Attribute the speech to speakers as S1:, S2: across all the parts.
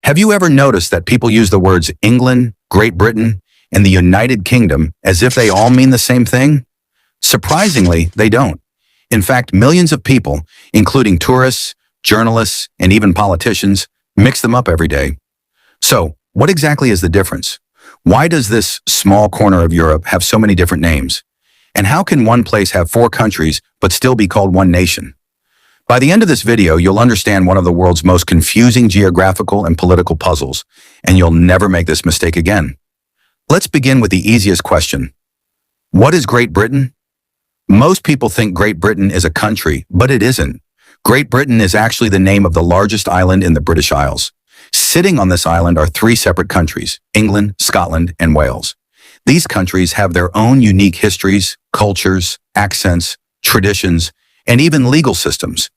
S1: Have you ever noticed that people use the words England, Great Britain, and the United Kingdom as if they all mean the same thing? Surprisingly, they don't. In fact, millions of people, including tourists, journalists, and even politicians, mix them up every day. So, what exactly is the difference? Why does this small corner of Europe have so many different names? And how can one place have 4 countries but still be called one nation? By the end of this video, you'll understand one of the world's most confusing geographical and political puzzles, and you'll never make this mistake again. Let's begin with the easiest question. What is Great Britain? Most people think Great Britain is a country, but it isn't. Great Britain is actually the name of the largest island in the British Isles. Sitting on this island are 3 separate countries: England, Scotland, and Wales. These countries have their own unique histories, cultures, accents, traditions, and even legal systems.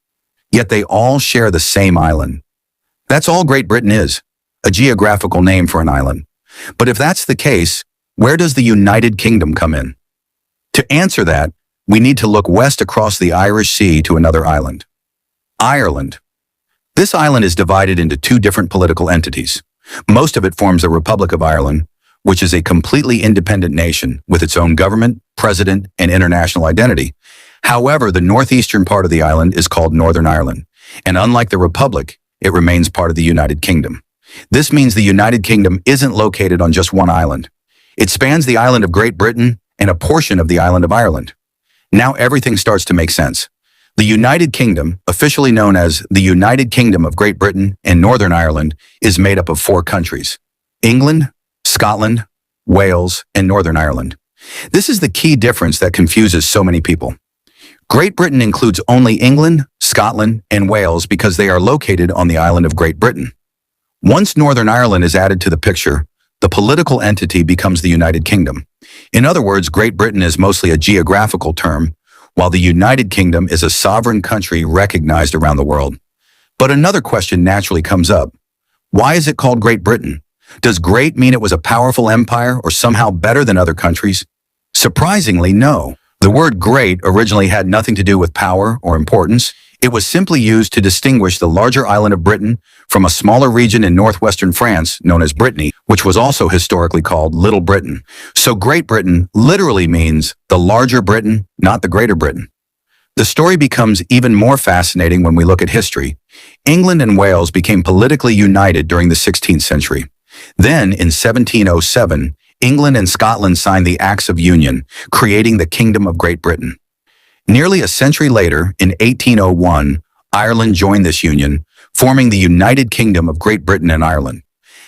S1: Yet they all share the same island. That's all Great Britain is, a geographical name for an island. But if that's the case, where does the United Kingdom come in? To answer that, we need to look west across the Irish Sea to another island: Ireland. This island is divided into 2 different political entities. Most of it forms the Republic of Ireland, which is a completely independent nation with its own government, president, and international identity. However, the northeastern part of the island is called Northern Ireland, and unlike the Republic, it remains part of the United Kingdom. This means the United Kingdom isn't located on just one island. It spans the island of Great Britain and a portion of the island of Ireland. Now everything starts to make sense. The United Kingdom, officially known as the United Kingdom of Great Britain and Northern Ireland, is made up of 4 countries: England, Scotland, Wales, and Northern Ireland. This is the key difference that confuses so many people. Great Britain includes only England, Scotland, and Wales because they are located on the island of Great Britain. Once Northern Ireland is added to the picture, the political entity becomes the United Kingdom. In other words, Great Britain is mostly a geographical term, while the United Kingdom is a sovereign country recognized around the world. But another question naturally comes up. Why is it called Great Britain? Does great mean it was a powerful empire or somehow better than other countries? Surprisingly, no. The word great originally had nothing to do with power or importance. It was simply used to distinguish the larger island of Britain from a smaller region in northwestern France known as Brittany, which was also historically called Little Britain. So Great Britain literally means the larger Britain, not the greater Britain. The story becomes even more fascinating when we look at history. England and Wales became politically united during the 16th century. Then, in 1707, England and Scotland signed the Acts of Union, creating the Kingdom of Great Britain. Nearly a century later, in 1801, Ireland joined this union, forming the United Kingdom of Great Britain and Ireland.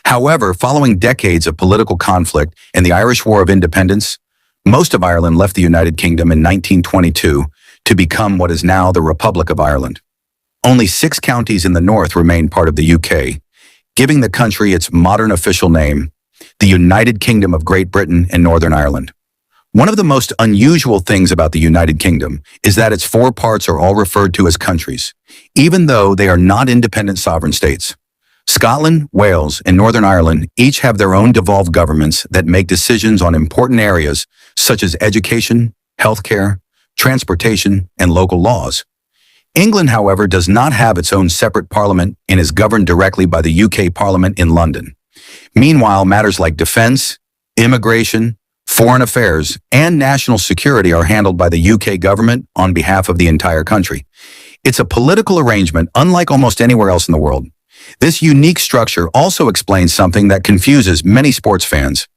S1: However, following decades of political conflict and the Irish War of Independence, most of Ireland left the United Kingdom in 1922 to become what is now the Republic of Ireland. Only 6 counties in the north remain part of the UK, giving the country its modern official name, the United Kingdom of Great Britain and Northern Ireland. One of the most unusual things about the United Kingdom is that its 4 parts are all referred to as countries, even though they are not independent sovereign states. Scotland, Wales, and Northern Ireland each have their own devolved governments that make decisions on important areas such as education, healthcare, transportation, and local laws. England, however, does not have its own separate parliament and is governed directly by the UK Parliament in London. Meanwhile, matters like defense, immigration, foreign affairs, and national security are handled by the UK government on behalf of the entire country. It's a political arrangement unlike almost anywhere else in the world. This unique structure also explains something that confuses many sports fans.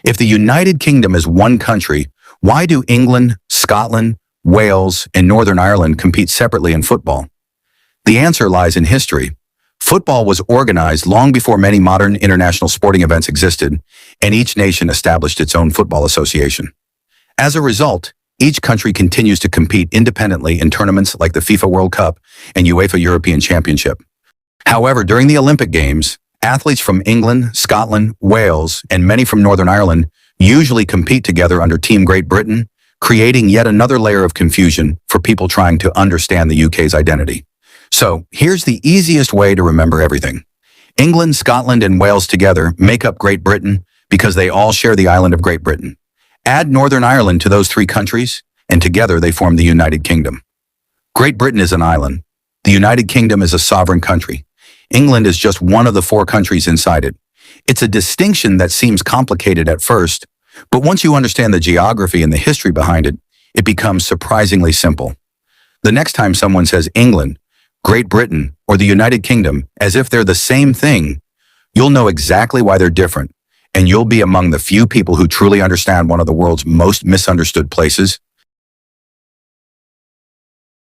S1: If the United Kingdom is one country, why do England, Scotland, Wales, and Northern Ireland compete separately in football? The answer lies in history. Football was organized long before many modern international sporting events existed, and each nation established its own football association. As a result, each country continues to compete independently in tournaments like the FIFA World Cup and UEFA European Championship. However, during the Olympic Games, athletes from England, Scotland, Wales, and many from Northern Ireland usually compete together under Team Great Britain, creating yet another layer of confusion for people trying to understand the UK's identity. So, here's the easiest way to remember everything. England, Scotland, and Wales together make up Great Britain because they all share the island of Great Britain. Add Northern Ireland to those 3 countries, and together they form the United Kingdom. Great Britain is an island. The United Kingdom is a sovereign country. England is just one of the 4 countries inside it. It's a distinction that seems complicated at first, but once you understand the geography and the history behind it, it becomes surprisingly simple. The next time someone says England, Great Britain, or the United Kingdom as if they're the same thing, you'll know exactly why they're different, and you'll be among the few people who truly understand one of the world's most misunderstood places.